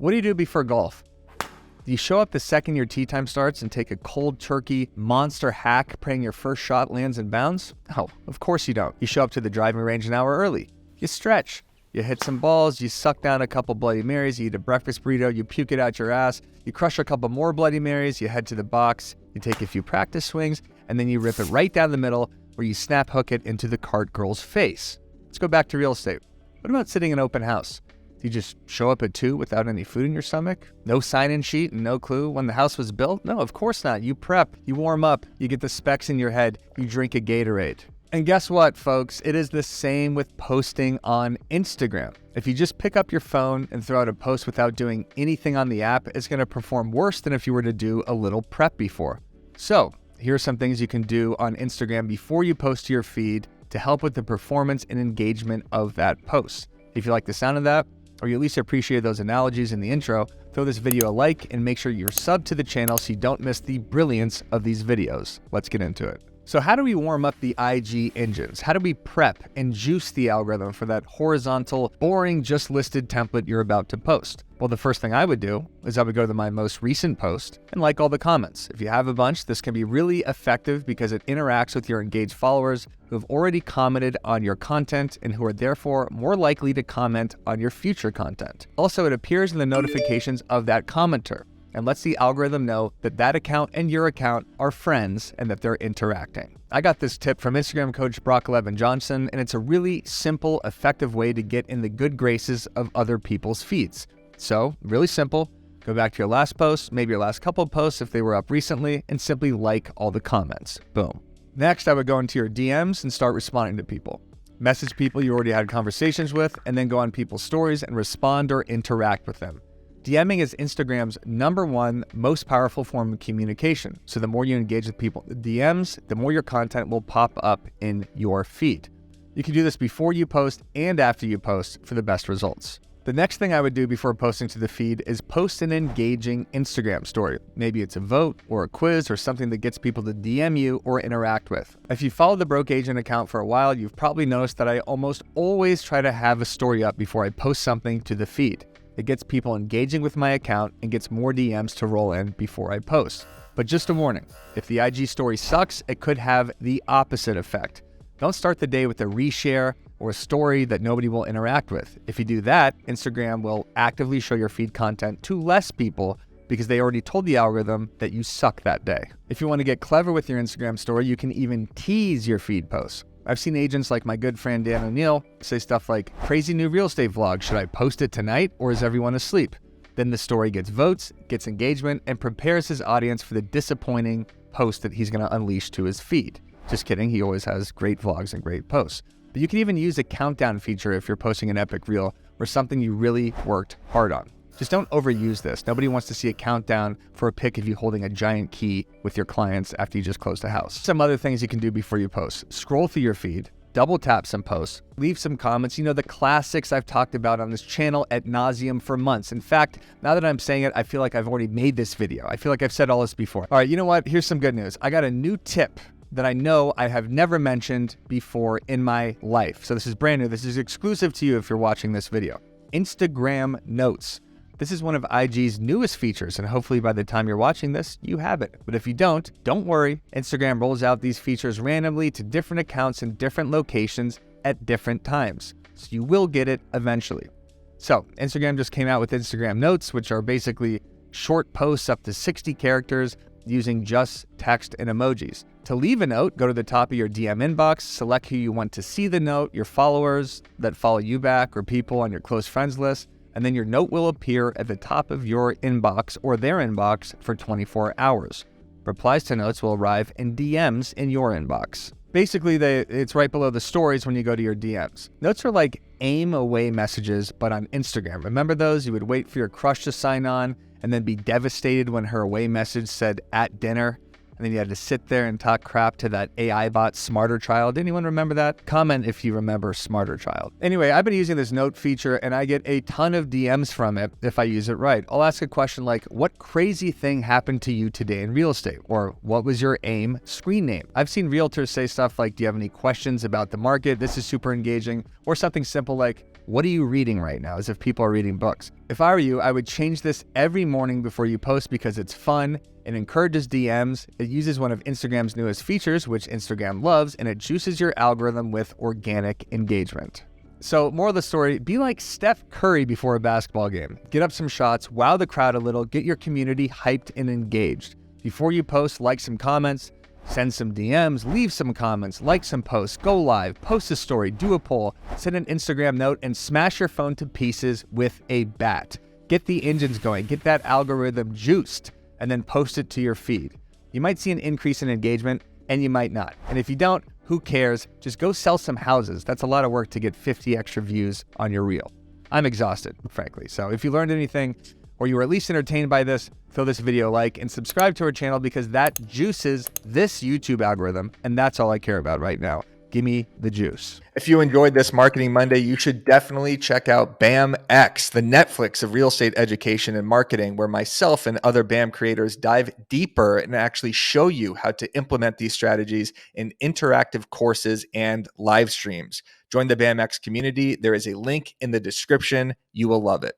What do you do before golf? Do you show up the second your tee time starts and take a cold turkey monster hack praying your first shot lands in bounds? Oh, of course you don't. You show up to the driving range an hour early. You stretch. You hit some balls, you suck down a couple Bloody Marys, you eat a breakfast burrito, you puke it out your ass, you crush a couple more Bloody Marys, you head to the box, you take a few practice swings, and then you rip it right down the middle where you snap hook it into the cart girl's face. Let's go back to real estate. What about sitting in open house? Do you just show up at 2 without any food in your stomach? No sign-in sheet and no clue when the house was built? No, of course not. You prep, you warm up, you get the specs in your head, you drink a Gatorade. And guess what, folks? It is the same with posting on Instagram. If you just pick up your phone and throw out a post without doing anything on the app, it's going to perform worse than if you were to do a little prep before. So, here are some things you can do on Instagram before you post to your feed to help with the performance and engagement of that post. If you like the sound of that, or you at least appreciate those analogies in the intro, throw this video a like and make sure you're subbed to the channel so you don't miss the brilliance of these videos. Let's get into it. So how do we warm up the IG engines? How do we prep and juice the algorithm for that horizontal, boring, just listed template you're about to post? Well, the first thing I would do is I would go to my most recent post and like all the comments. If you have a bunch, this can be really effective because it interacts with your engaged followers who have already commented on your content and who are therefore more likely to comment on your future content. Also, it appears in the notifications of that commenter and lets the algorithm know that that account and your account are friends and that they're interacting. I got this tip from Instagram coach Brock Levin Johnson, and it's a really simple, effective way to get in the good graces of other people's feeds. So, really simple, go back to your last post, maybe your last couple of posts if they were up recently, and simply like all the comments. Boom. Next, I would go into your DMs and start responding to people. Message people you already had conversations with, and then go on people's stories and respond or interact with them. DMing is Instagram's #1 most powerful form of communication. So the more you engage with people in the DMs, the more your content will pop up in your feed. You can do this before you post and after you post for the best results. The next thing I would do before posting to the feed is post an engaging Instagram story. Maybe it's a vote or a quiz or something that gets people to DM you or interact with. If you follow the Broke Agent account for a while, you've probably noticed that I almost always try to have a story up before I post something to the feed. It gets people engaging with my account and gets more DMs to roll in before I post. But just a warning, if the IG story sucks, it could have the opposite effect. Don't start the day with a reshare or a story that nobody will interact with. If you do that, Instagram will actively show your feed content to less people because they already told the algorithm that you suck that day. If you want to get clever with your Instagram story, you can even tease your feed posts. I've seen agents like my good friend Dan O'Neill say stuff like, crazy new real estate vlog, should I post it tonight or is everyone asleep? Then the story gets votes, gets engagement, and prepares his audience for the disappointing post that he's going to unleash to his feed. Just kidding, he always has great vlogs and great posts. But you can even use a countdown feature if you're posting an epic reel or something you really worked hard on. Just don't overuse this. Nobody wants to see a countdown for a pic of you holding a giant key with your clients after you just closed a house. Some other things you can do before you post. Scroll through your feed, double tap some posts, leave some comments. You know, the classics I've talked about on this channel ad nauseum for months. In fact, now that I'm saying it, I feel like I've already made this video. I feel like I've said all this before. All right, you know what? Here's some good news. I got a new tip that I know I have never mentioned before in my life. So this is brand new. This is exclusive to you if you're watching this video. Instagram Notes. This is one of IG's newest features, and hopefully by the time you're watching this, you have it. But if you don't worry. Instagram rolls out these features randomly to different accounts in different locations at different times. So you will get it eventually. So Instagram just came out with Instagram Notes, which are basically short posts up to 60 characters using just text and emojis. To leave a note, go to the top of your DM inbox, select who you want to see the note, your followers that follow you back, or people on your close friends list, and then your note will appear at the top of your inbox or their inbox for 24 hours. Replies to notes will arrive in DMs in your inbox. Basically, it's right below the stories when you go to your DMs. Notes are like aim away messages, but on Instagram. Remember those? You would wait for your crush to sign on and then be devastated when her away message said at dinner. And then you had to sit there and talk crap to that AI bot, Smarter Child. Anyone remember that? Comment if you remember Smarter Child. Anyway, I've been using this note feature and I get a ton of DMs from it if I use it right. I'll ask a question like, what crazy thing happened to you today in real estate? Or what was your AIM screen name? I've seen realtors say stuff like, do you have any questions about the market? This is super engaging. Or something simple like, what are you reading right now? As if people are reading books. If I were you, I would change this every morning before you post because it's fun, it encourages DMs, it uses one of Instagram's newest features, which Instagram loves, and it juices your algorithm with organic engagement. So, moral of the story, be like Steph Curry before a basketball game. Get up some shots, wow the crowd a little, get your community hyped and engaged. Before you post, like some comments, send some DMs, leave some comments, like some posts, go live, post a story, do a poll, send an Instagram note, and smash your phone to pieces with a bat. Get the engines going, get that algorithm juiced, and then post it to your feed. You might see an increase in engagement, and you might not. And if you don't, who cares? Just go sell some houses. That's a lot of work to get 50 extra views on your reel. I'm exhausted, frankly. So if you learned anything, or you were at least entertained by this, throw this video a like and subscribe to our channel because that juices this YouTube algorithm, and that's all I care about right now. Give me the juice. If you enjoyed this Marketing Monday, you should definitely check out BAMX, the Netflix of real estate education and marketing, where myself and other BAM creators dive deeper and actually show you how to implement these strategies in interactive courses and live streams. Join the BAMX community. There is a link in the description. You will love it.